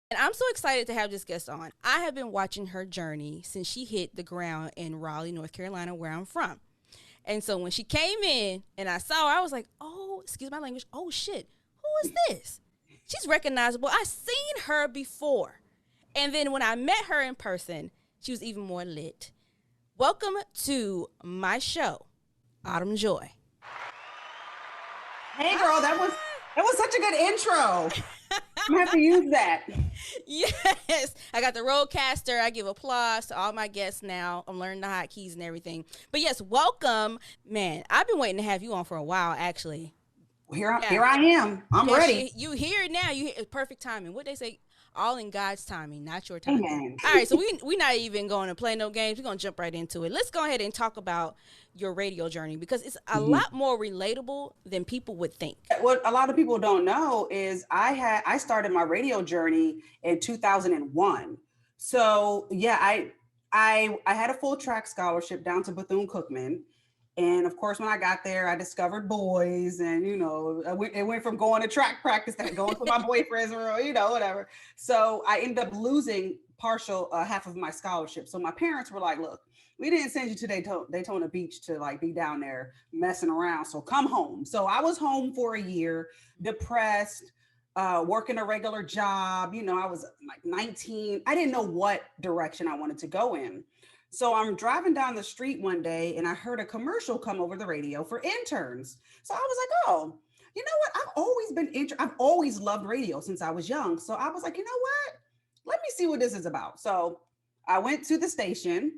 And I'm so excited to have this guest on. I have been watching her journey since she hit the ground in Raleigh, North Carolina, where I'm from. And so when she came in and I saw her, I was like, oh, excuse my language, oh shit, who is this? She's recognizable. I've seen her before. And then when I met her in person, she was even more lit. Welcome to my show, Autumn Joi. Hey girl, that was such a good intro. I'm gonna have to use that. Yes, I got the roadcaster. I give applause to all my guests now. I'm learning the hotkeys and everything. But yes, welcome. Man, I've been waiting to have you on for a while, actually. Here I am. I'm Yes, ready. you here now. You it's perfect timing. What they say, all in God's timing, not your timing. Amen. All right, so we not even going to play no games. We're gonna jump right into it. Let's go ahead and talk about your radio journey because it's a Mhm. lot more relatable than people would think. What a lot of people don't know is I started my radio journey in 2001. So yeah, I had a full track scholarship down to Bethune-Cookman. And of course, when I got there, I discovered boys, and it went from going to track practice to going to my boyfriends, or whatever. So I ended up losing partial half of my scholarship. So my parents were like, "Look, we didn't send you to Daytona Beach to like be down there messing around. So come home." So I was home for a year, depressed, working a regular job. I was like 19. I didn't know what direction I wanted to go in. So I'm driving down the street one day and I heard a commercial come over the radio for interns. So I was like, oh, you know what? I've always loved radio since I was young. So I was like, you know what? Let me see what this is about. So I went to the station,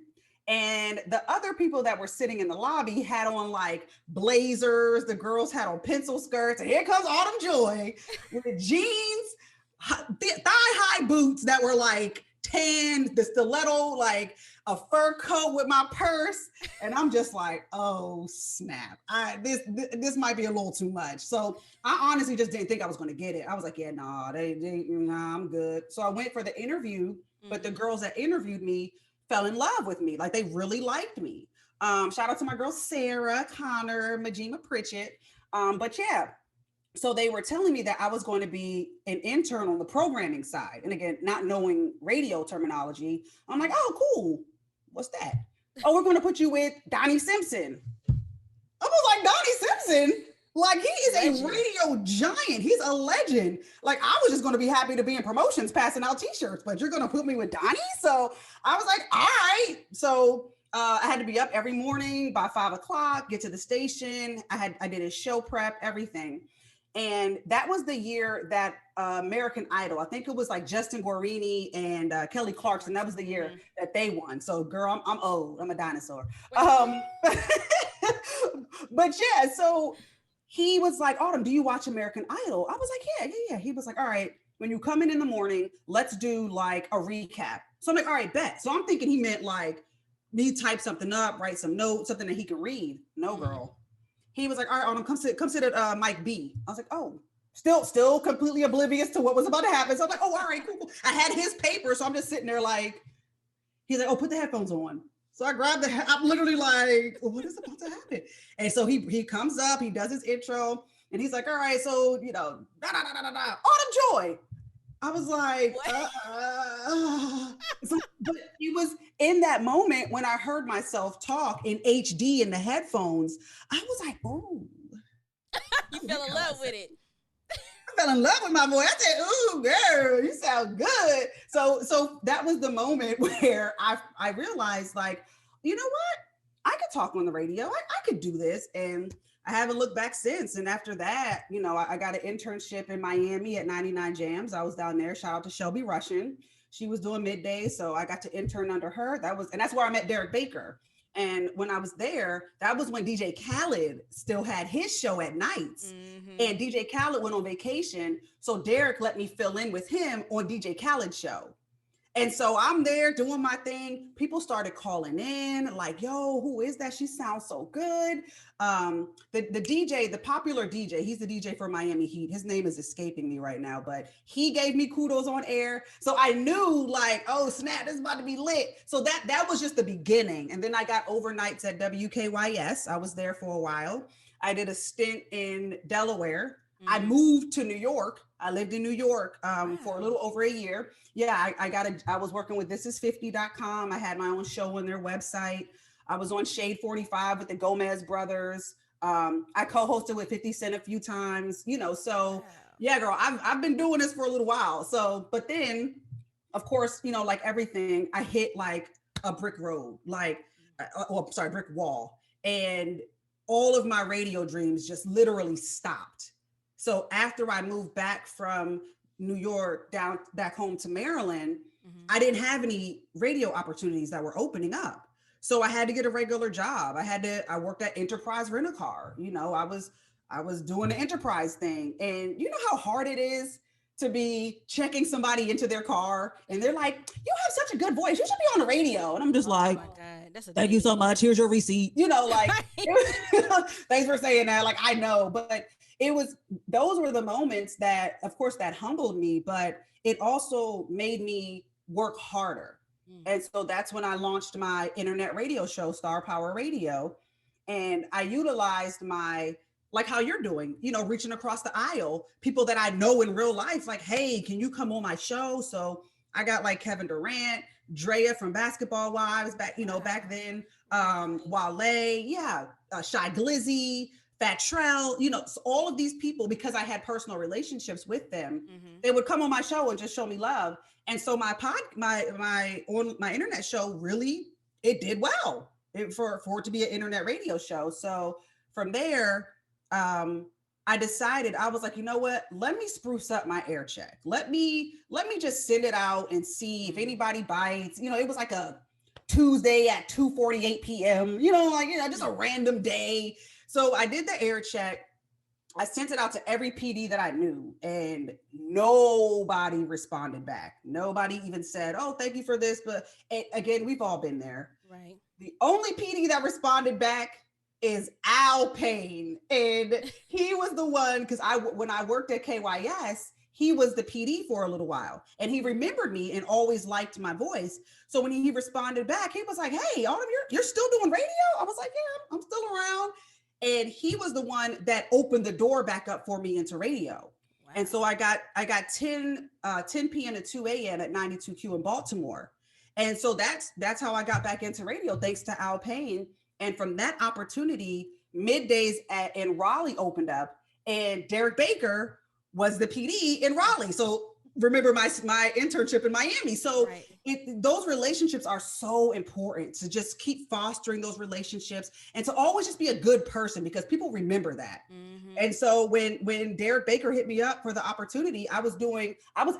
and the other people that were sitting in the lobby had on like blazers. The girls had on pencil skirts. And here comes Autumn Joy with jeans, thigh-high boots that were like tan, the stiletto, like a fur coat with my purse. And I'm just like, oh snap. This might be a little too much. So I honestly just didn't think I was going to get it. I was like, yeah, nah, I'm good. So I went for the interview, but the girls that interviewed me fell in love with me. Like they really liked me. Shout out to my girls, Sarah, Connor, Majima Pritchett. But yeah, so they were telling me that I was going to be an intern on the programming side. And again, not knowing radio terminology, I'm like, oh, cool. What's that? Oh, we're going to put you with Donnie Simpson. I was like, Donnie Simpson? Like, he is a radio giant. He's a legend. Like, I was just going to be happy to be in promotions passing out t-shirts, but you're going to put me with Donnie? So I was like, all right. So I had to be up every morning by 5 o'clock, get to the station. I did a show prep, everything. And that was the year that American Idol, I think it was like Justin Guarini and Kelly Clarkson. That was the year that they won. So, girl, I'm old. I'm a dinosaur. But yeah, so he was like, Autumn, do you watch American Idol? I was like, yeah. He was like, all right, when you come in the morning, let's do like a recap. So I'm like, all right, bet. So I'm thinking he meant like me type something up, write some notes, something that he could read. No, girl. He was like, all right, Autumn, come sit at Mike B. I was like, oh, still completely oblivious to what was about to happen. So I'm like, oh, all right, cool. I had his paper, so I'm just sitting there like, he's like, oh, put the headphones on. So I grabbed I'm literally like, what is about to happen? And so he comes up, he does his intro, and he's like, all right, so, Autumn Joy. I was like, but it was in that moment when I heard myself talk in HD in the headphones, I was like, oh. You fell in love with it. I fell in love with my voice. I said, ooh, girl, you sound good. So that was the moment where I realized, like, you know what? I could talk on the radio. I could do this. And I haven't looked back since. And after that, I got an internship in Miami at 99 Jams. I was down there. Shout out to Shelby Russian. She was doing midday, so I got to intern under her. And that's where I met Derek Baker. And when I was there, that was when DJ Khaled still had his show at nights. And DJ Khaled went on vacation. So Derek let me fill in with him on DJ Khaled's show. And so I'm there doing my thing. People started calling in like, yo, who is that? She sounds so good. The DJ, the popular DJ, he's the DJ for Miami Heat. His name is escaping me right now, but he gave me kudos on air. So I knew like, oh snap, this is about to be lit. So that was just the beginning. And then I got overnights at WKYS. I was there for a while. I did a stint in Delaware. I moved to New York. I lived in New York for a Wow. little over a year. Yeah, I was working with thisis50.com. I had my own show on their website. I was on Shade 45 with the Gomez brothers. I co-hosted with 50 Cent a few times, so Wow. yeah, girl, I've been doing this for a little while. So, but then of course, like everything, I hit like a brick road, like, sorry, brick wall. And all of my radio dreams just literally stopped. So after I moved back from New York down back home to Maryland, Mm-hmm. I didn't have any radio opportunities that were opening up. So I had to get a regular job. I worked at Enterprise Rent a Car. I was doing the enterprise thing. And you know how hard it is to be checking somebody into their car and they're like, you have such a good voice. You should be on the radio. And I'm just Oh like, my God, that's thank you so annoying. much. Here's your receipt. Like, Right. thanks for saying that. Like, I know, but those were the moments that, of course, that humbled me, but it also made me work harder. Mm. And so that's when I launched my internet radio show, Star Power Radio. And I utilized like how you're doing, reaching across the aisle, people that I know in real life, like, hey, can you come on my show? So I got like Kevin Durant, Drea from Basketball Wives back Wow. then, Right. Wale, yeah, Shy Glizzy, Fat Trell, so all of these people, because I had personal relationships with them, Mm-hmm. they would come on my show and just show me love. And so my internet show really, it did well for it to be an internet radio show. So from there, I decided, I was like, you know what? Let me spruce up my air check. Let me just send it out and see if Mm. anybody bites. It was like a Tuesday at 2:48 p.m. Just a random day. So I did the air check. I sent it out to every PD that I knew, and nobody responded back. Nobody even said, "Oh, thank you for this." But again, we've all been there. Right. The only PD that responded back is Al Payne, and he was the one, because when I worked at KYS, he was the PD for a little while, and he remembered me and always liked my voice. So when he responded back, he was like, "Hey, Autumn, you're still doing radio?" I was like, "Yeah, I'm still around." And he was the one that opened the door back up for me into radio. And Wow. so I got 10 p.m. to 2 a.m. at 92Q in Baltimore. And so that's how I got back into radio, thanks to Al Payne. And from that opportunity, middays in Raleigh opened up, and Derek Baker was the PD in Raleigh. So remember my internship in Miami. So Right. those relationships are so important, to just keep fostering those relationships and to always just be a good person, because people remember that. Mm-hmm. And so when Derek Baker hit me up for the opportunity, I was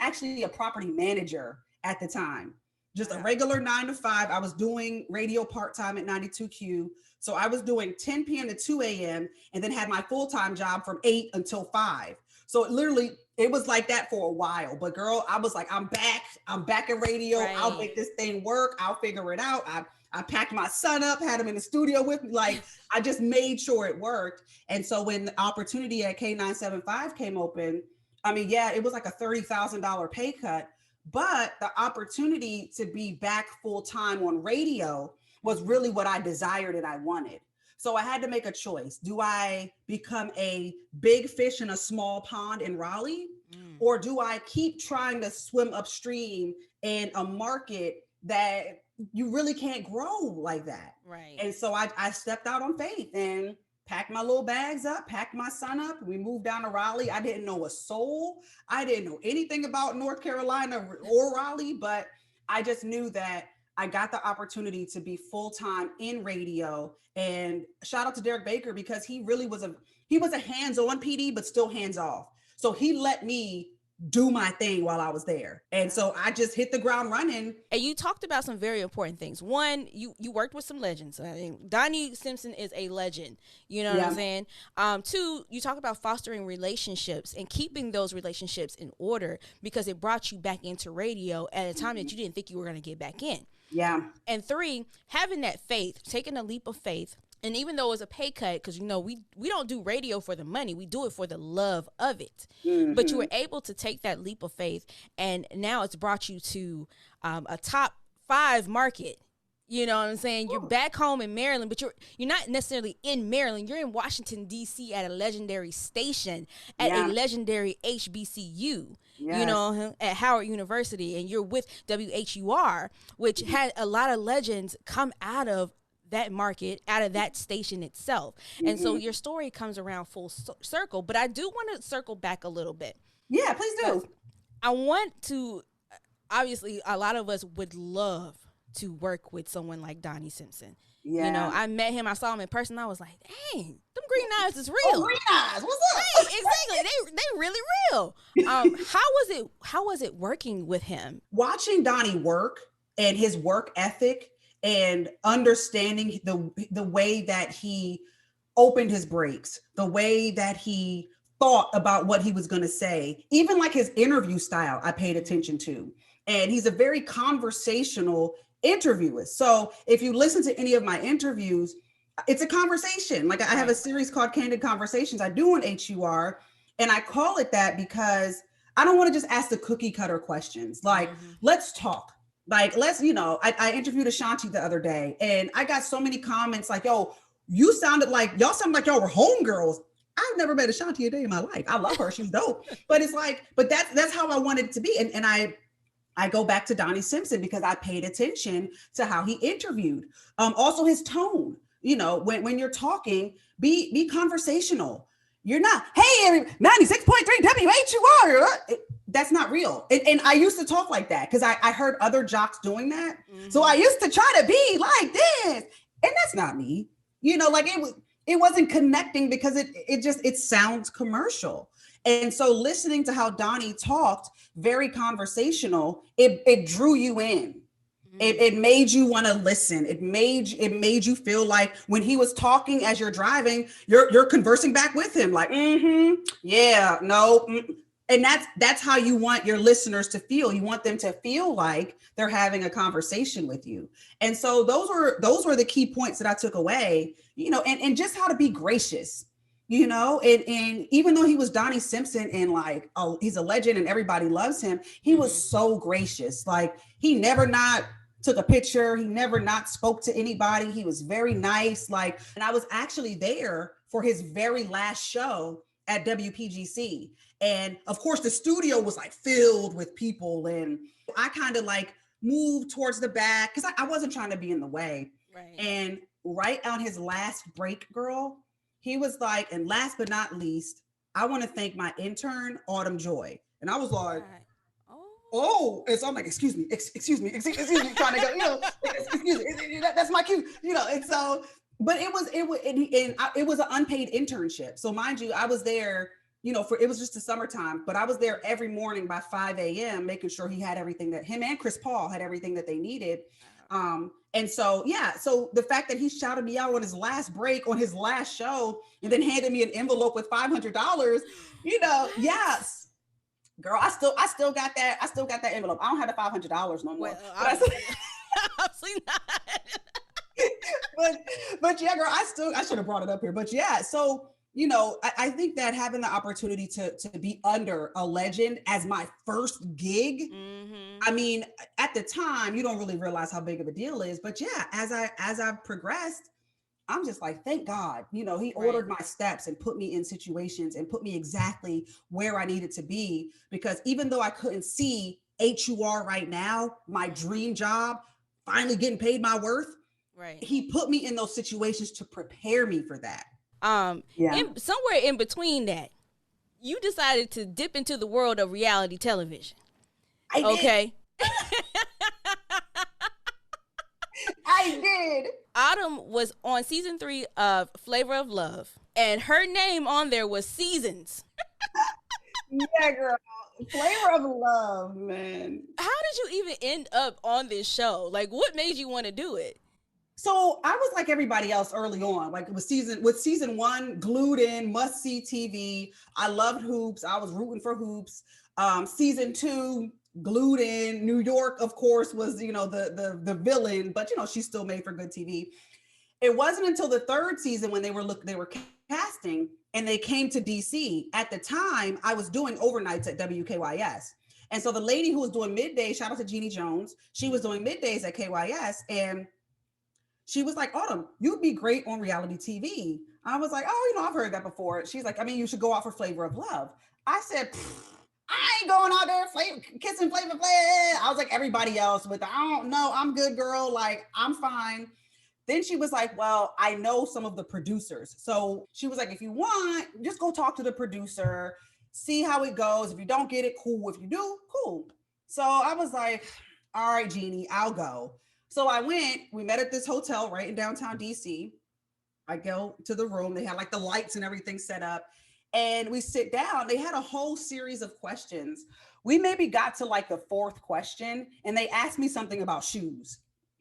actually a property manager at the time, just a Wow. regular 9 to 5. I was doing radio part-time at 92Q. So I was doing 10 p.m. to 2 a.m. and then had my full-time job from 8 until 5. So it was like that for a while. But girl, I was like, I'm back in radio. I'll Right. make this thing work. I'll figure it out. I packed my son up, had him in the studio with me. Like, I just made sure it worked. And so when the opportunity at K975 came open, I mean, yeah, it was like a $30,000 pay cut, but the opportunity to be back full time on radio was Mm-hmm. really what I desired and I wanted. So I had to make a choice. Do I become a big fish in a small pond in Raleigh? Mm. Or do I keep trying to swim upstream in a market that you really can't grow like that? Right. And so I stepped out on faith and packed my little bags up, packed my son up. We moved down to Raleigh. I didn't know a soul. I didn't know anything about North Carolina or Raleigh, but I just knew that I got the opportunity to be full time in radio. And shout out to Derek Baker, because he was a hands-on PD, but still hands off. So he let me do my thing while I was there. And Wow. so I just hit the ground running. And you talked about some very important things. One, you worked with some legends. I mean, Donnie Simpson is a legend. You know what I'm Yeah. saying? Two, you talk about fostering relationships and keeping those relationships in order, because it brought you back into radio at a time that you didn't think you were going to get back in. Yeah. And three, having that faith, taking a leap of faith. And even though it's a pay cut, because we don't do radio for the money, we do it for the love of it. Mm-hmm. But you were able to take that leap of faith, and now it's brought you to a top 5 market You know what I'm saying? You're back home in Maryland, but you're not necessarily in Maryland. You're in Washington, D.C. at a legendary station, at a Yeah. legendary HBCU, you Yes. know, at Howard University, and you're with WHUR, which had a lot of legends come out of that market, out of that station itself. And so Mm-hmm. your story comes around full circle. But I do want to circle back a little bit Yeah, please because do. I want to, obviously, a lot of us would love to work with someone like Donnie Simpson. You know, Yeah. I met him, I saw him in person. I was like, dang, them green eyes is Oh, real. green eyes, what's Right, exactly. They really real. How was it working with him? watching Donnie work and his work ethic and understanding the way that he opened his brakes, the way that he thought about what he was going to say, even like his interview style, I paid attention to. And he's a very conversational interviewer. So if you listen to any of my interviews, it's a conversation. Like I have a Right. series called Candid Conversations I do on HUR, and I call it that because I don't want to just ask the cookie cutter questions. Like, Mm-hmm. let's talk. Like, let's, I interviewed Ashanti the other day and I got so many comments like, yo, y'all sound like y'all were homegirls. I've never met Ashanti a day in my life. I love her. She's dope. But it's like, but that's how I wanted it to be. And I go back to Donnie Simpson because I paid attention to how he interviewed. Also his tone, when you're talking, be conversational. You're not, hey, 96.3 WHUR. That's not real. And I used to talk like that because I heard other jocks doing that. Mm-hmm. So I used to try to be like this. And that's not me. Like it wasn't connecting because it sounds commercial. And so listening to how Donnie talked, very conversational, it drew you in. It made you want to listen. It made you feel like when he was talking as you're driving, you're conversing back with him, like, yeah, no. And that's how you want your listeners to feel. You want them to feel like they're having a conversation with you. And so those were the key points that I took away, and just how to be gracious. And even though he was Donnie Simpson and like, oh, he's a legend and everybody loves him, he was so gracious. Like he never not took a picture. He never not spoke to anybody. He was very nice. Like, and I was actually there for his very last show at WPGC. And of course the studio was like filled with people. And I kind of like moved towards the back because I wasn't trying to be in the way. Right. And right on his last break, girl, he was like, and last but not least, I want to thank my intern, Autumn Joi. And I was like, and so I'm like, excuse me, trying to go, excuse me, that's my cue, and so, but it was an unpaid internship. So mind you, I was there, it was just the summertime, but I was there every morning by 5 a.m. making sure he had everything that him and Chris Paul had everything that they needed. And so, so the fact that he shouted me out on his last break, on his last show, and then handed me an envelope with $500, yes. Girl, I still got that. I still got that envelope. I don't have the $500 no more. Well, obviously not. but yeah, girl, I should have brought it up here. But yeah, so I think that having the opportunity to be under a legend as my first gig, I mean, at the time, you don't really realize how big of a deal it is. But yeah, as I've progressed, I'm just like, thank God, he ordered my steps and put me in situations and put me exactly where I needed to be. Because even though I couldn't see HUR right now, my dream job, finally getting paid my worth, right, he put me in those situations to prepare me for that. Somewhere in between that, you decided to dip into the world of reality television. I did. Autumn was on season 3 of Flavor of Love, and her name on there was Seasons. Yeah, girl. Flavor of Love, man. How did you even end up on this show? Like, what made you want to do it? So I was like everybody else early on, like with season 1, glued in, must see TV. I loved hoops. I was rooting for hoops. Season 2, glued in. New York, of course, was the villain, but she's still made for good TV. It wasn't until the 3rd season when they were casting and they came to DC. At the time, I was doing overnights at WKYS. And so the lady who was doing midday, shout out to Jeannie Jones, she was doing middays at KYS. And she was like, Autumn, you'd be great on reality TV. I was like, oh, I've heard that before. She's like, I mean, you should go out for Flavor of Love. I said, I ain't going out there kissing Flavor Flav. I was like everybody else, but I don't know. I'm good, girl. Like, I'm fine. Then she was like, well, I know some of the producers. So she was like, if you want, just go talk to the producer, see how it goes. If you don't get it, cool. If you do, cool. So I was like, all right, Jeannie, I'll go. So I went, we met at this hotel right in downtown DC. I go to the room. They had like the lights and everything set up. And we sit down. They had a whole series of questions. We maybe got to like the fourth question, and they asked me something about shoes.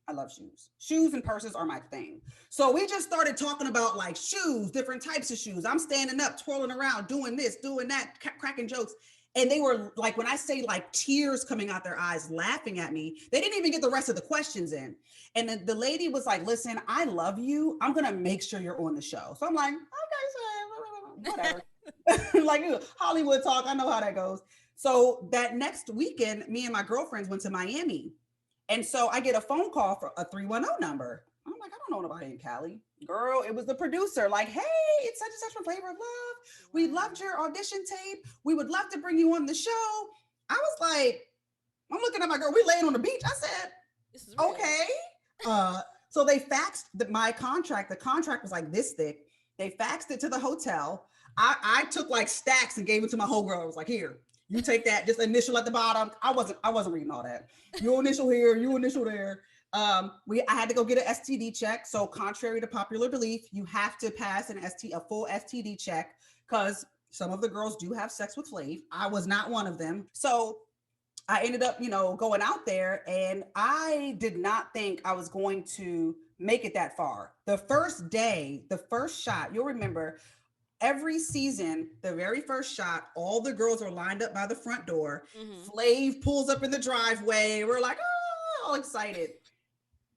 I love shoes. Shoes and purses are my thing. So we just started talking about like shoes, different types of shoes. I'm standing up, twirling around, doing this, doing that, cracking jokes. And they were like, when I say like tears coming out their eyes, laughing at me, they didn't even get the rest of the questions in. And the lady was like, listen, I love you. I'm going to make sure you're on the show. So I'm like, okay, so whatever. Like Hollywood talk. I know how that goes. So that next weekend, me and my girlfriends went to Miami. And so I get a phone call for a 310 number. I'm like, I don't know nobody in Cali. Girl, it was the producer. Like, hey, it's such and such from Flavor of Love. We loved your audition tape. We would love to bring you on the show. I was like, I'm looking at my girl. We laying on the beach. I said, okay. So they faxed my contract. The contract was like this thick. They faxed it to the hotel. I took like stacks and gave it to my whole girl. I was like, here, you take that, just initial at the bottom. I wasn't reading all that. You initial here, you initial there. I had to go get an STD check. So contrary to popular belief, you have to pass a full STD check because some of the girls do have sex with Flav. I was not one of them. So I ended up, going out there, and I did not think I was going to make it that far. The first day, the first shot, you'll remember, every season, the very first shot, all the girls are lined up by the front door. Mm-hmm. Flav pulls up in the driveway. We're like, oh, all excited.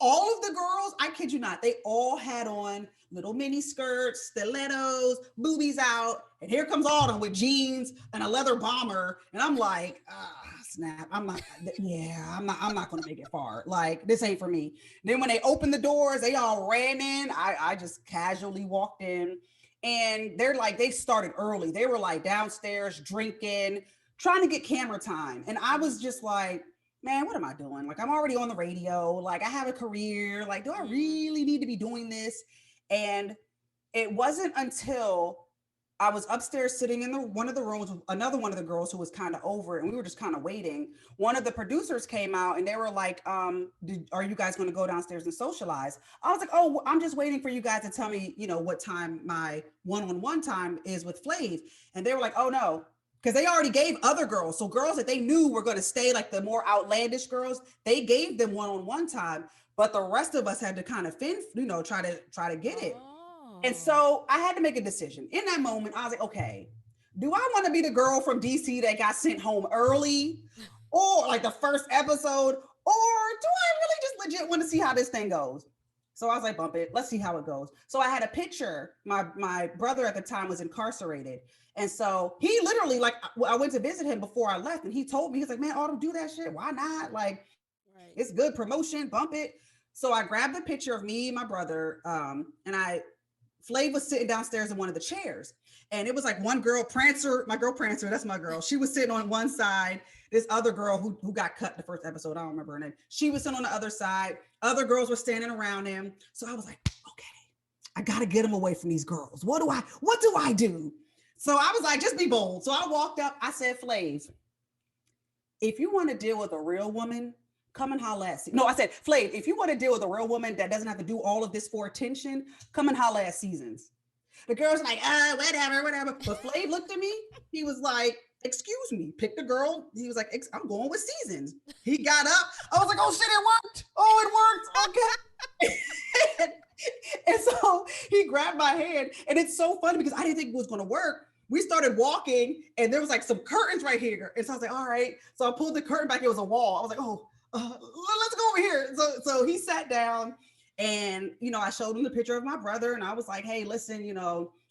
All of the girls, I kid you not, they all had on little mini skirts, stilettos, boobies out. And here comes Autumn with jeans and a leather bomber. And I'm like, snap. I'm not going to make it far. Like, this ain't for me. Then when they opened the doors, they all ran in. I just casually walked in. And they're like, they started early. They were like downstairs drinking, trying to get camera time. And I was just like, man, what am I doing? Like, I'm already on the radio. Like, I have a career. Like, do I really need to be doing this? And it wasn't until I was upstairs sitting in one of the rooms with another one of the girls who was kind of over it, and we were just kind of waiting. One of the producers came out and they were like, are you guys going to go downstairs and socialize? I was like, oh, I'm just waiting for you guys to tell me, what time my one-on-one time is with Flav. And they were like, oh no, because they already gave other girls. So girls that they knew were going to stay, like the more outlandish girls, they gave them one-on-one time. But the rest of us had to kind of try to get it. And so I had to make a decision. In that moment, I was like, okay, do I want to be the girl from DC that got sent home early, or like the first episode, or do I really just legit want to see how this thing goes? So I was like, bump it. Let's see how it goes. So I had a picture. My brother at the time was incarcerated. And so he literally, like, I went to visit him before I left, and he told me, he's like, man, Autumn, do that shit. Why not? Like, It's good promotion, bump it. So I grabbed a picture of me and my brother, and Flav was sitting downstairs in one of the chairs, and it was like one girl, Prancer, my girl Prancer, that's my girl. She was sitting on one side. This other girl who got cut the first episode, I don't remember her name. She was sitting on the other side. Other girls were standing around him. So I was like, okay, I got to get him away from these girls. What do I do? So I was like, just be bold. So I walked up. I said, Flav, if you want to deal with a real woman, come and holla at No, I said, Flav, if you want to deal with a real woman that doesn't have to do all of this for attention, come and holla at Seasons. The girl's like, whatever. But Flav looked at me. He was like, excuse me, pick the girl. He was like, I'm going with Seasons. He got up. I was like, oh shit, it worked. Oh, it worked. Okay. And so he grabbed my hand, and it's so funny because I didn't think it was going to work. We started walking, and there was like some curtains right here. And so I was like, all right. So I pulled the curtain back. It was a wall. I was like, oh, let's go over here. So he sat down, and I showed him the picture of my brother, and I was like, hey, listen,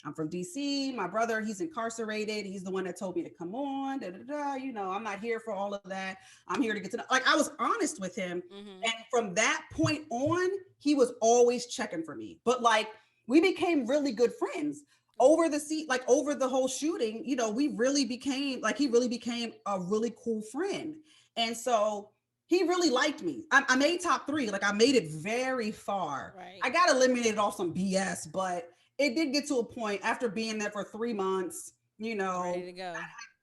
I'm from DC. My brother, he's incarcerated. He's the one that told me to come on. Da, da, da. You know, I'm not here for all of that. I'm here to get to know. Like, I was honest with him. Mm-hmm. And from that point on, he was always checking for me. But like, we became really good friends over the seat, like over the whole shooting. You know, we really became like, he really became a really cool friend. And so he really liked me. I made top three. Like, I made it very far. Right. I got eliminated off some BS, but it did get to a point after being there for 3 months, you Ready know. to go.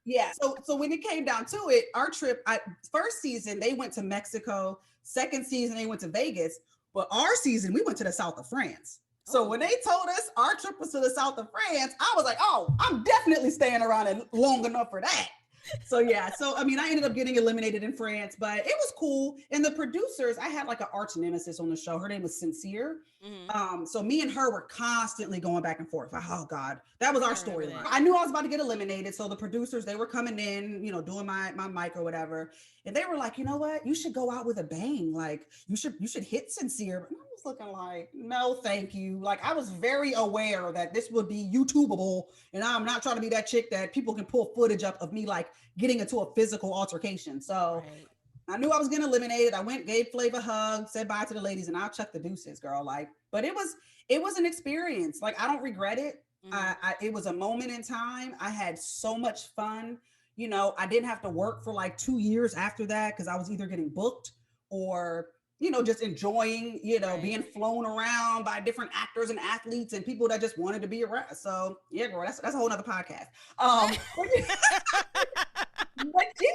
Yeah. So when it came down to it, our trip, first season, they went to Mexico. Second season, they went to Vegas. But our season, we went to the south of France. So when Oh. they told us our trip was to the south of France, I was like, oh, I'm definitely staying around long enough for that. So yeah, so I mean, I ended up getting eliminated in France, but it was cool. And the producers, I had like an arch nemesis on the show. Her name was Sincere. Mm-hmm. So me and her were constantly going back and forth. Like, oh God, that was our I remember storyline. that. I knew I was about to get eliminated. So the producers, they were coming in, you know, doing my mic or whatever. And they were like, you know what? You should go out with a bang. Like, you should hit Sincere. And I was looking like, no, thank you. Like, I was very aware that this would be YouTubeable. And I'm not trying to be that chick that people can pull footage up of me like getting into a physical altercation. So Right. I knew I was getting eliminated. I went, gave Flav a hug, said bye to the ladies, and I'll chuck the deuces, girl. Like, but it was an experience. Like, I don't regret it. Mm-hmm. It was a moment in time. I had so much fun. You know, I didn't have to work for like 2 years after that because I was either getting booked or, you know, just enjoying, you know, Right. being flown around by different actors and athletes and people that just wanted to be around. So yeah, girl, that's a whole nother podcast. But, but yeah,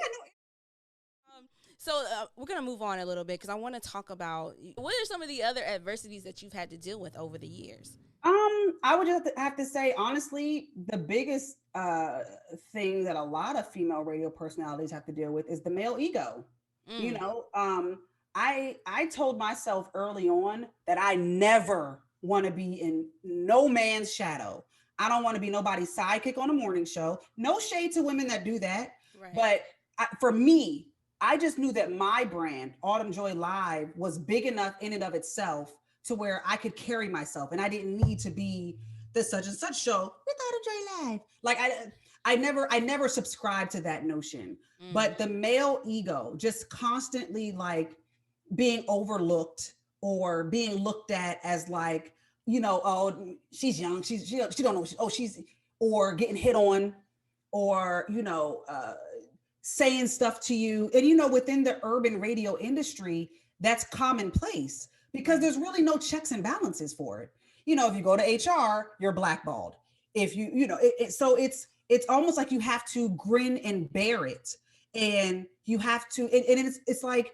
Um, so we're gonna move on a little bit because I want to talk about what are some of the other adversities that you've had to deal with over the years. I would just have to say, honestly, the biggest thing that a lot of female radio personalities have to deal with is the male ego. You Mm. know, I told myself early on that I never want to be in no man's shadow. I don't want to be nobody's sidekick on a morning show. No shade to women that do that, Right. but for me, I just knew that my brand, Autumn Joy Live, was big enough in and of itself to where I could carry myself, and I didn't need to be the such and such show with Autumn Joy Live. Like, I never subscribed to that notion. Mm. But the male ego, just constantly like being overlooked or being looked at as like, you know, oh, she's young, she don't know, oh, she's, or getting hit on, or you know, saying stuff to you. And you know, within the urban radio industry, that's commonplace because Right. there's really no checks and balances for it. You know, if you go to HR, you're blackballed. If you know, so it's almost like you have to grin and bear it, and you have to, and it's like,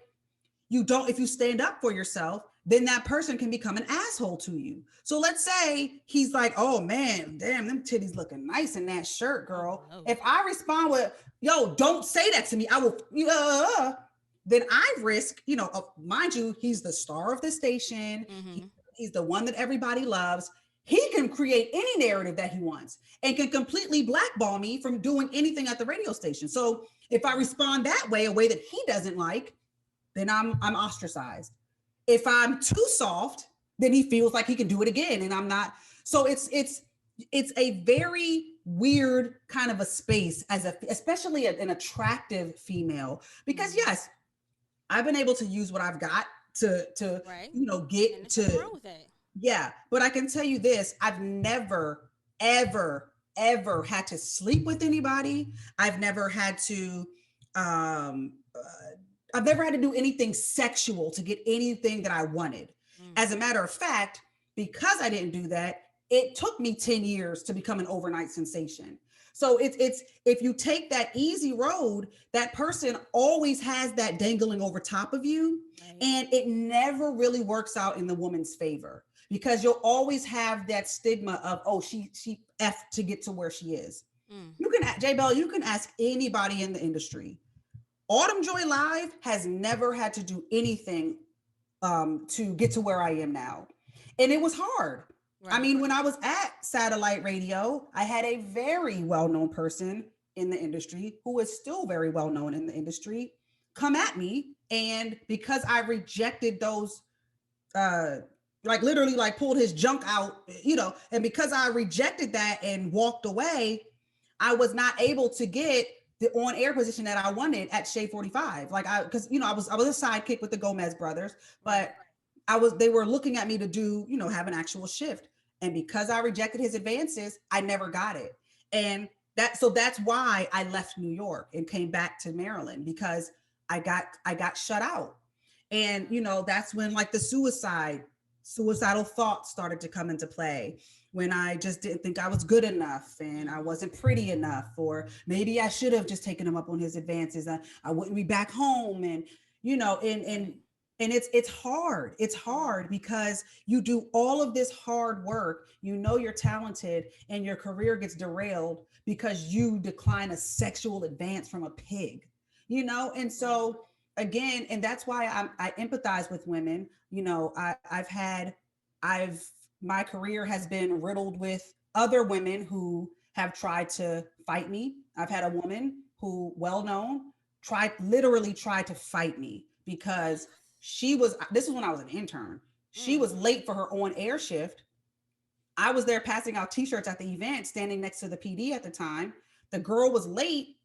you don't, if you stand up for yourself, then that person can become an asshole to you. So let's say he's like, oh man, damn, them titties looking nice in that shirt, Oh girl. no. If I respond with, yo, don't say that to me, I will, then I risk, you know, mind you, he's the star of the station. Mm-hmm. He's the one that everybody loves. He can create any narrative that he wants and can completely blackball me from doing anything at the radio station. So if I respond that way, a way that he doesn't like, then I'm ostracized. If I'm too soft, then he feels like he can do it again, and I'm not. So it's a very weird kind of a space as especially an attractive female, because Mm-hmm. yes, I've been able to use what I've got to Right. you know And get there's nothing to, wrong with that. yeah, but I can tell you this, I've never ever had to sleep with anybody. I've never had to um I've never had to do anything sexual to get anything that I wanted. Mm. As a matter of fact, because I didn't do that, it took me 10 years to become an overnight sensation. So it's if you take that easy road, that person always has that dangling over top of you, Right. and it never really works out in the woman's favor because you'll always have that stigma of, oh, she f to get to where she is. Mm. You can, J.Belle, you can ask anybody in the industry. Autumn Joy Live has never had to do anything to get to where I am now. And it was hard. I Right. mean, when I was at satellite radio, I had a very well known person in the industry who is still very well known in the industry come at me. And because I rejected uh, like literally like pulled his junk out, and because I rejected that and walked away, I was not able to get the on-air position that I wanted at Shade 45. Like because I was a sidekick with the Gomez brothers, but they were looking at me to do, have an actual shift. And because I rejected his advances, I never got it. And that's why I left New York and came back to Maryland, because I got shut out. And that's when like the suicidal thoughts started to come into play, when I just didn't think I was good enough and I wasn't pretty enough, or maybe I should have just taken him up on his advances. I wouldn't be back home. And and it's hard. It's hard because you do all of this hard work, you're talented, and your career gets derailed because you decline a sexual advance from a pig. And so again, and that's why I empathize with women. I've my career has been riddled with other women who have tried to fight me. I've had a woman who, well known, literally tried to fight me because this is when I was an intern. She was late for her on air shift. I was there passing out t-shirts at the event, standing next to the PD at the time. The girl was late.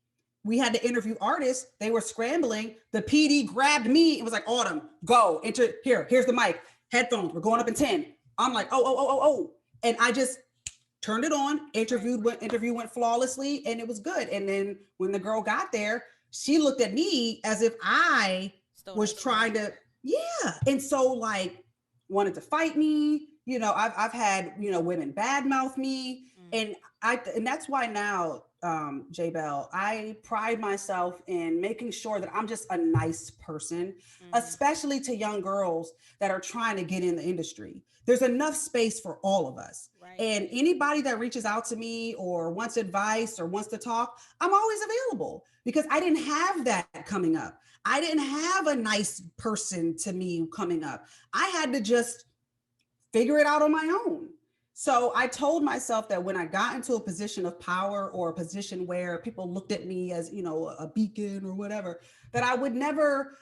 We had to interview artists. They were scrambling. The PD grabbed me and was like, Autumn, go. Here's the mic. Headphones. We're going up in 10. I'm like, oh. And I just turned it on. Interview went flawlessly, and it was good. And then when the girl got there, she looked at me as if I was trying to, yeah. And so like wanted to fight me. I've had, women badmouth me. And that's why now, J.Belle, I pride myself in making sure that I'm just a nice person, especially to young girls that are trying to get in the industry. There's enough space for all of us. Right. And anybody that reaches out to me or wants advice or wants to talk, I'm always available, because I didn't have that coming up. I didn't have a nice person to me coming up. I had to just figure it out on my own. So I told myself that when I got into a position of power, or a position where people looked at me as, a beacon or whatever, that I would never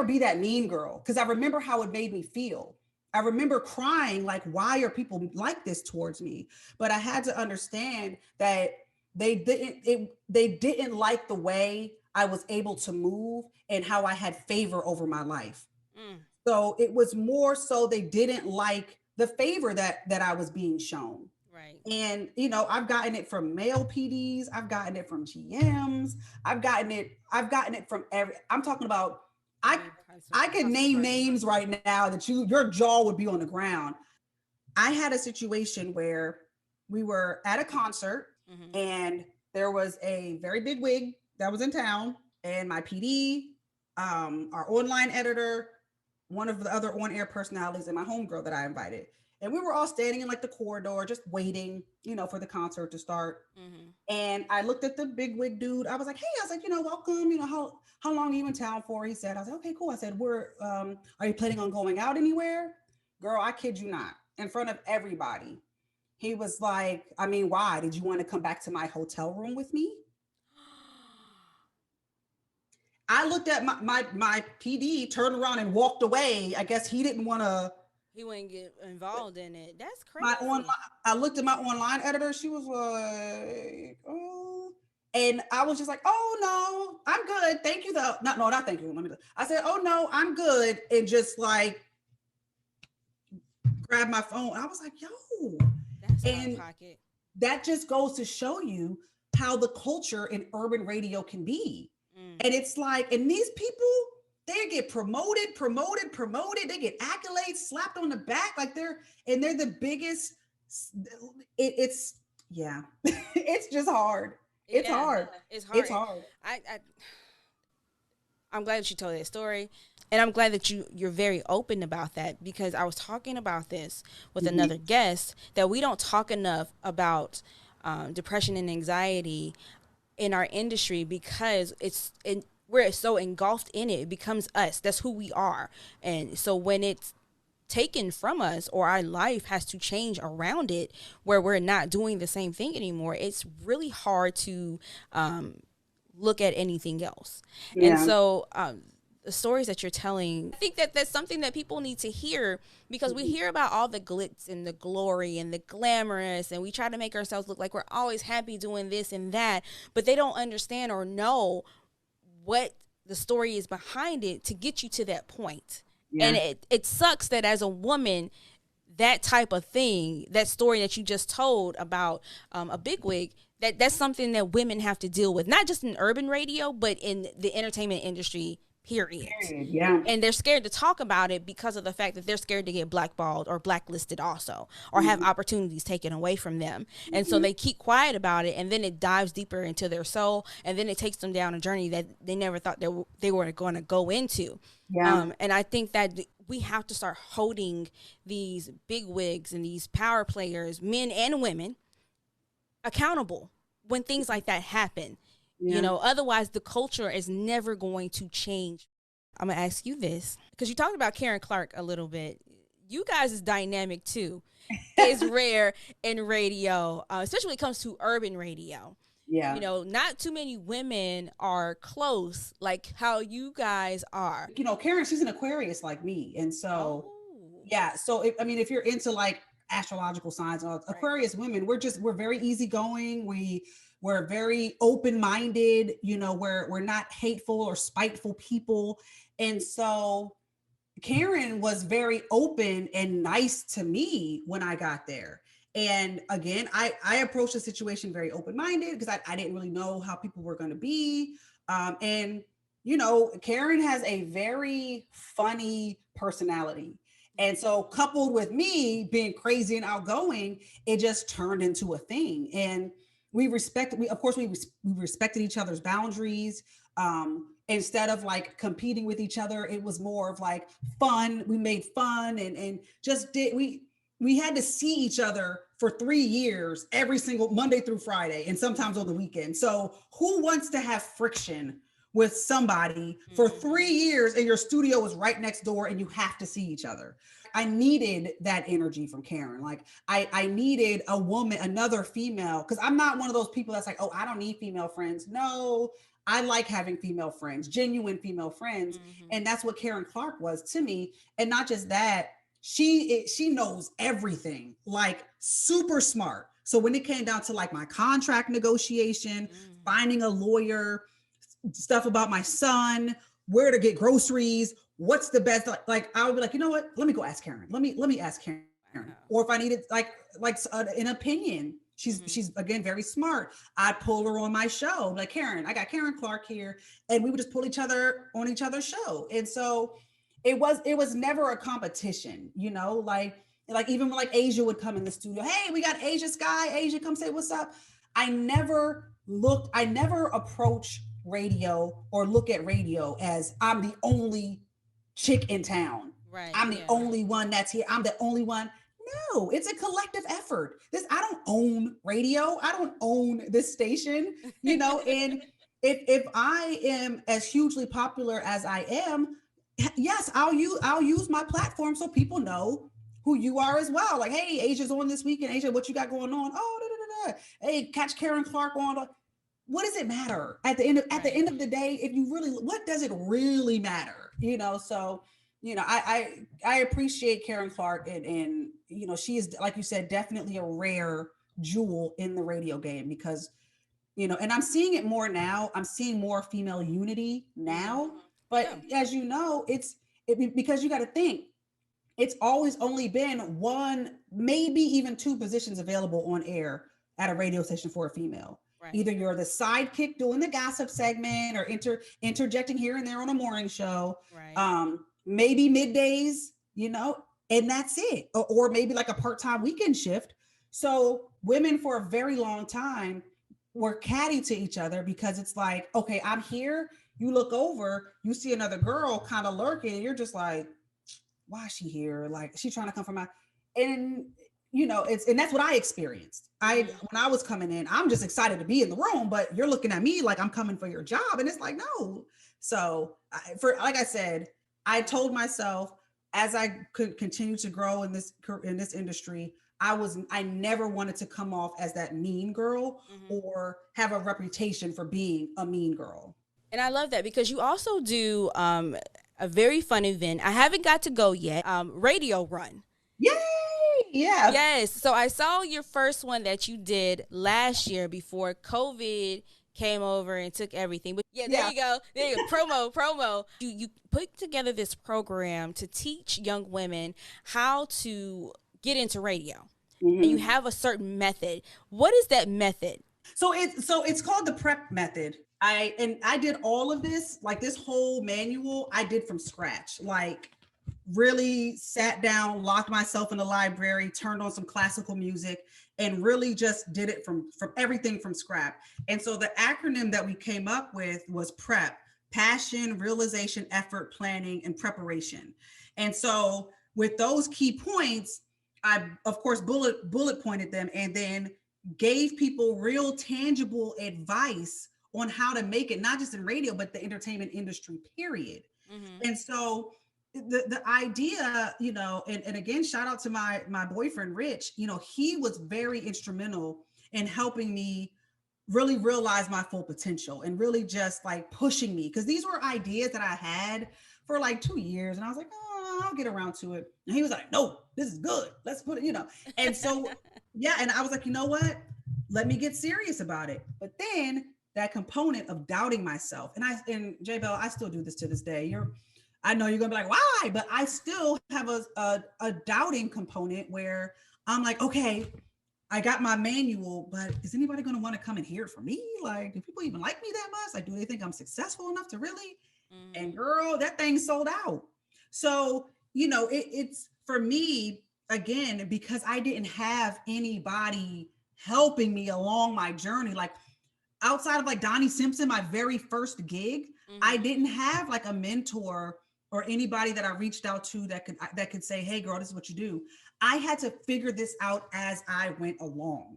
be that mean girl, because I remember how it made me feel. I remember crying, like, why are people like this towards me? But I had to understand that they didn't like the way I was able to move and how I had favor over my life. So it was more so they didn't like the favor that I was being shown. Right. And, I've gotten it from male PDs. I've gotten it from GMs. I've gotten it from I'm talking about, I could name names right now that your jaw would be on the ground. I had a situation where we were at a concert, and there was a very big wig that was in town, and my PD, our online editor, one of the other on-air personalities, and my homegirl that I invited. And we were all standing in like the corridor, just waiting, for the concert to start. And I looked at the big wig dude. I was like, welcome. How long are you in town for? He said, I was like, okay, cool. I said, are you planning on going out anywhere? Girl, I kid you not. In front of everybody. He was like, I mean, why? Did you want to come back to my hotel room with me? I looked at my PD, turned around and walked away. I guess he didn't want to. He wouldn't get involved in it. That's crazy. I looked at my online editor. She was like, oh. And I was just like, oh, no, I'm good. Thank you, though. No, not thank you. I said, oh, no, I'm good. And just like grab my phone. I was like, yo. That's out of pocket. That just goes to show you how the culture in urban radio can be. And it's like, and these people, they get promoted. They get accolades slapped on the back. Like they're the biggest. It's just hard. It's hard. It's hard. I'm glad that you told that story. And I'm glad that you're very open about that, because I was talking about this with another guest, that we don't talk enough about depression and anxiety in our industry, because we're so engulfed in it. It becomes us. That's who we are. And so when it's taken from us, or our life has to change around it, where we're not doing the same thing anymore, it's really hard to look at anything else. Yeah. And so the stories that you're telling. I think that that's something that people need to hear, because we hear about all the glitz and the glory and the glamorous, and we try to make ourselves look like we're always happy doing this and that, but they don't understand or know what the story is behind it to get you to that point. Yeah. And it sucks that as a woman, that type of thing, that story that you just told about a bigwig, that's something that women have to deal with, not just in urban radio, but in the entertainment industry, period. Yeah. And they're scared to talk about it because of the fact that they're scared to get blackballed or blacklisted also, or have opportunities taken away from them. And so they keep quiet about it, and then it dives deeper into their soul, and then it takes them down a journey that they never thought they were going to go into. Yeah. And I think that we have to start holding these big wigs and these power players, men and women, accountable when things like that happen. Yeah. You know, otherwise the culture is never going to change. I'm gonna ask you this, because you talked about Karen Clark a little bit. You guys' dynamic too is rare in radio, especially when it comes to urban radio. Yeah. You know, not too many women are close like how you guys are. You know, Karen, she's an Aquarius like me. And so, yeah. So, if you're into like astrological signs, Aquarius women, we're very easygoing. We're very open-minded. You know, we're not hateful or spiteful people. And so Karen was very open and nice to me when I got there. And again, I approached the situation very open-minded because I didn't really know how people were going to be. And, you know, Karen has a very funny personality. And so coupled with me being crazy and outgoing, it just turned into a thing. And we respected each other's boundaries. Instead of like competing with each other, it was more of like fun. We made fun and just we had to see each other for 3 years, every single Monday through Friday, and sometimes on the weekend. So who wants to have friction with somebody for 3 years and your studio is right next door and you have to see each other? I needed that energy from Karen. Like I needed a woman, another female, because I'm not one of those people that's like, oh, I don't need female friends. No, I like having female friends, genuine female friends. And that's what Karen Clark was to me. And not just that, she knows everything, like super smart. So when it came down to like my contract negotiation, finding a lawyer, stuff about my son, where to get groceries, what's the best, like I would be like, you know what, let me go ask Karen. Let me ask Karen. Or if I needed like an opinion, she's again very smart. I'd pull her on my show, like, Karen, I got Karen Clark here, and we would just pull each other on each other's show. And so it was never a competition, you know, like even when like Asia would come in the studio, hey, we got Asia Sky, Asia, come say what's up. I never approach radio or look at radio as I'm the only chick in town. Right. I'm the only one that's here. I'm the only one. No, it's a collective effort. I don't own radio. I don't own this station, you know, and if I am as hugely popular as I am, yes, I'll use my platform so people know who you are as well. Like, hey, Asia's on this weekend. Asia, what you got going on? Oh, da, da, da, da. Hey, catch Karen Clark on. What does it matter at the end of the day? If you really, what does it really matter? You know, so you know, I appreciate Karen Clark, and you know, she is, like you said, definitely a rare jewel in the radio game, because you know, and I'm seeing it more now. I'm seeing more female unity now. But as you know, because you got to think, it's always only been one, maybe even two positions available on air at a radio station for a female. Right. Either you're the sidekick doing the gossip segment, or interjecting here and there on a morning show. Right. Maybe middays, you know, and that's it. Or maybe like a part-time weekend shift. So women for a very long time were catty to each other, because it's like, okay, I'm here. You look over, you see another girl kind of lurking, and you're just like, why is she here? Like, she's trying to come from my, and you know, and that's what I experienced. When I was coming in, I'm just excited to be in the room, but you're looking at me like I'm coming for your job. And it's like, no. So like I said, I told myself, as I could continue to grow in this industry, I never wanted to come off as that mean girl, or have a reputation for being a mean girl. And I love that because you also do a very fun event. I haven't got to go yet. Radio Run. Yay! Yeah. Yes. So I saw your first one that you did last year before COVID came over and took everything. But yeah, there you go. There you go. Promo. You put together this program to teach young women how to get into radio. And you have a certain method. What is that method? So it's called the prep method. I did all of this, like this whole manual I did from scratch. Like really sat down, locked myself in the library, turned on some classical music, and really just did it from everything from scratch. And so the acronym that we came up with was PREP: passion, realization, effort, planning, and preparation. And so with those key points, I of course bullet pointed them and then gave people real tangible advice on how to make it, not just in radio, but the entertainment industry, period. And so the idea, you know, and again, shout out to my boyfriend, Rich, you know, he was very instrumental in helping me really realize my full potential and really just like pushing me. Cause these were ideas that I had for like 2 years. And I was like, oh, I'll get around to it. And he was like, no, this is good. Let's put it, you know. And so, yeah. And I was like, you know what? Let me get serious about it. But then that component of doubting myself, and J.Belle, I still do this to this day. I know you're gonna be like, why? But I still have a doubting component where I'm like, okay, I got my manual, but is anybody gonna want to come and hear it from me? Like, do people even like me that much? Like, do they think I'm successful enough to really? And girl, that thing sold out. So, you know, it's for me, again, because I didn't have anybody helping me along my journey. Like outside of like Donnie Simpson, my very first gig, I didn't have like a mentor or anybody that I reached out to that could say, hey girl, this is what you do. I had to figure this out as I went along.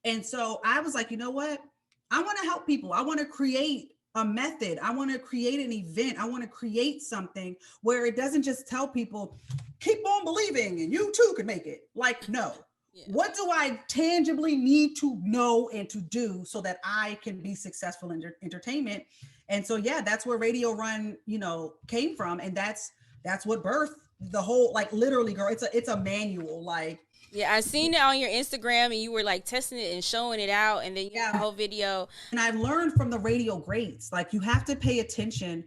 And so I was like, you know what? I want to help people. I want to create a method. I want to create an event. I want to create something where it doesn't just tell people, keep on believing and you too can make it. Like, no. Yeah. What do I tangibly need to know and to do so that I can be successful in entertainment? And so, yeah, that's where Radio Run, you know, came from. And that's what birthed the whole, like literally, girl, it's a manual. Like, yeah, I seen it on your Instagram and you were like testing it and showing it out and then you have a whole video. And I've learned from the radio greats, like you have to pay attention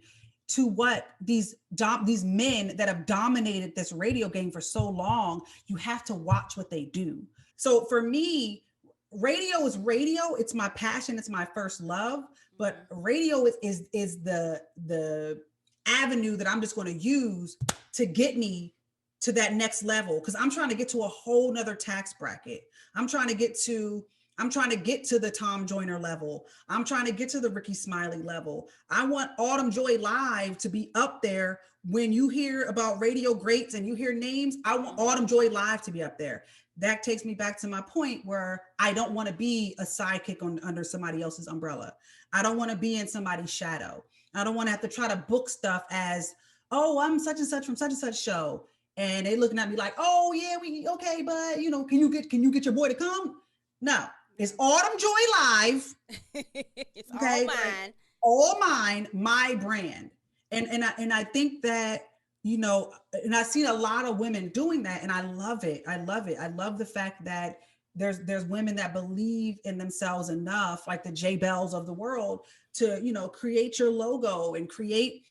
to what these men that have dominated this radio game for so long, you have to watch what they do. So for me, radio is radio. It's my passion. It's my first love. But radio is the avenue that I'm just going to use to get me to that next level. Cause I'm trying to get to a whole nother tax bracket. I'm trying to get to the Tom Joyner level. I'm trying to get to the Ricky Smiley level. I want Autumn Joi Live to be up there. When you hear about radio greats and you hear names, I want Autumn Joi Live to be up there. That takes me back to my point where I don't want to be a sidekick under somebody else's umbrella. I don't want to be in somebody's shadow. I don't want to have to try to book stuff as, oh, I'm such and such from such and such show. And they looking at me like, oh yeah, okay, but you know, can you get your boy to come? No. It's Autumn Joi Live. It's okay, all mine. Like, all mine, my brand. And I think that, you know, and I've seen a lot of women doing that and I love it. I love it. I love the fact that there's women that believe in themselves enough, like the J.Belles of the world, to, you know, create your logo and create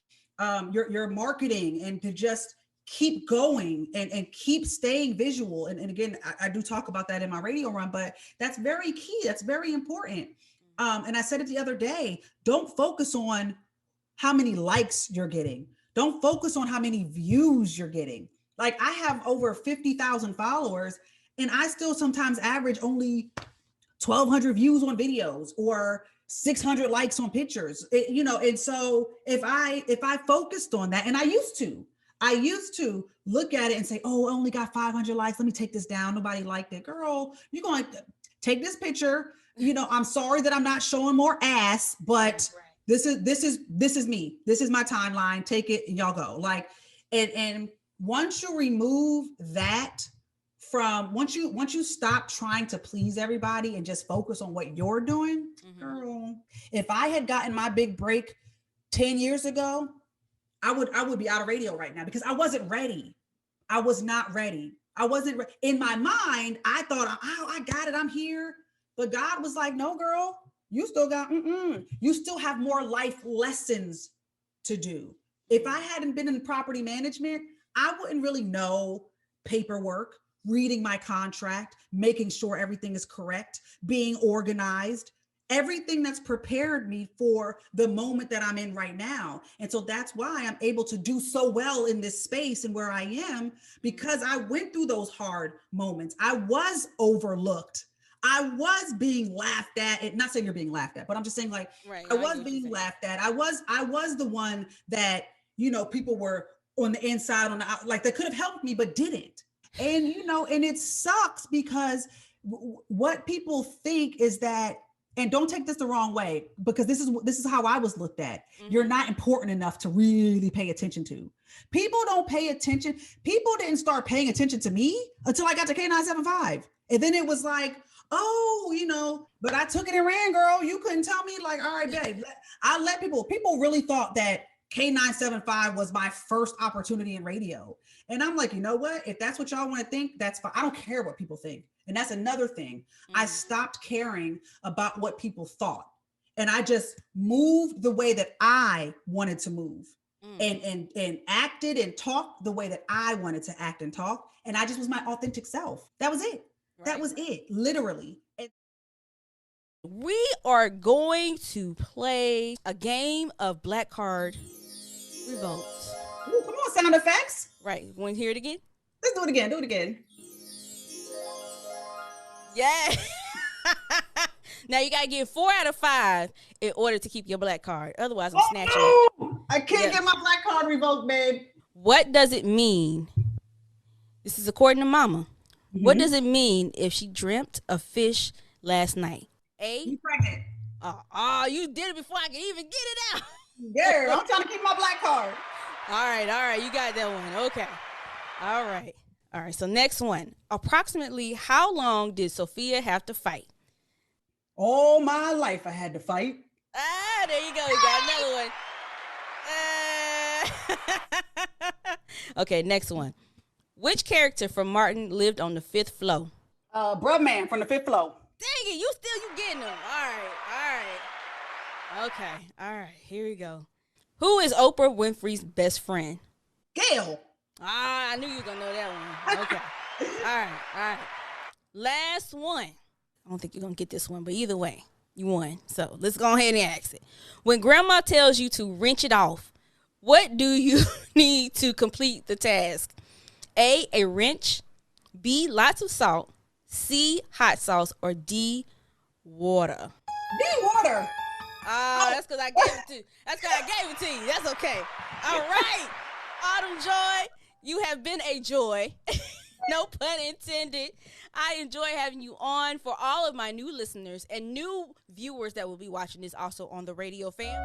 your marketing and to just keep going and keep staying visual. And again, I do talk about that in my radio run, but that's very key. That's very important. And I said it the other day, don't focus on how many likes you're getting. Don't focus on how many views you're getting. Like I have over 50,000 followers and I still sometimes average only 1,200 views on videos or 600 likes on pictures, you know? And so if I focused on that, and I used to look at it and say, oh, I only got 500 likes. Let me take this down. Nobody liked it. Girl, you're going to take this picture. You know, I'm sorry that I'm not showing more ass, but this is me. This is my timeline. Take it and y'all go. Like, and once you remove that from, once you stop trying to please everybody and just focus on what you're doing, girl, if I had gotten my big break 10 years ago, I would be out of radio right now because I wasn't ready. I was not ready. I wasn't in my mind. I thought, oh, I got it. I'm here. But God was like, no, girl, you still got, you still have more life lessons to do. If I hadn't been in property management, I wouldn't really know paperwork, reading my contract, making sure everything is correct, being organized, everything that's prepared me for the moment that I'm in right now. And so that's why I'm able to do so well in this space and where I am, because I went through those hard moments. I was overlooked. I was being laughed at. It, not saying you're being laughed at, but I'm just saying, like, right, I was being laughed at. I was the one that, you know, people were on the inside, on the out, like they could have helped me, but didn't. And, you know, and it sucks because what people think is that, and don't take this the wrong way, because this is how I was looked at. Mm-hmm. You're not important enough to really pay attention to. People don't pay attention. People didn't start paying attention to me until I got to K975. And then it was like, oh, you know, but I took it and ran, girl. You couldn't tell me, like, all right, babe. I let people really thought that K975 was my first opportunity in radio. And I'm like, you know what? If that's what y'all want to think, that's fine. I don't care what people think. And that's another thing. I stopped caring about what people thought. And I just moved the way that I wanted to move and acted and talked the way that I wanted to act and talk. And I just was my authentic self. That was it. Right. That was it, literally. We are going to play a game of Black Card Revolt. Ooh, come on, sound effects. Right. Want to hear it again? Let's do it again. Do it again. Yeah. Now you gotta get 4 out of 5 in order to keep your black card. Otherwise, I'm snatching it. I can't get my black card revoked, babe. What does it mean? This is according to Mama. Mm-hmm. What does it mean if she dreamt of fish last night? You pregnant. Oh, you did it before I could even get it out. Yeah, I'm trying to keep my black card. All right. You got that one. Okay. All right. So next one. Approximately how long did Sophia have to fight? All my life I had to fight. There you go. You got another one. Okay, next one. Which character from Martin lived on the 5th floor? Bruh Man from the 5th floor. Dang it, you getting them. All right. Okay, all right, here we go. Who is Oprah Winfrey's best friend? Gail. I knew you were going to know that one. Okay. All right. Last one. I don't think you're going to get this one, but either way, you won. So let's go ahead and ask it. When grandma tells you to wrench it off, what do you need to complete the task? A wrench, B, lots of salt, C, hot sauce, or D, water? D, water. That's because I gave it to you. That's okay. All right. Autumn Joi, you have been a joy. No pun intended. I enjoy having you on. For all of my new listeners and new viewers that will be watching this also on the radio, fam,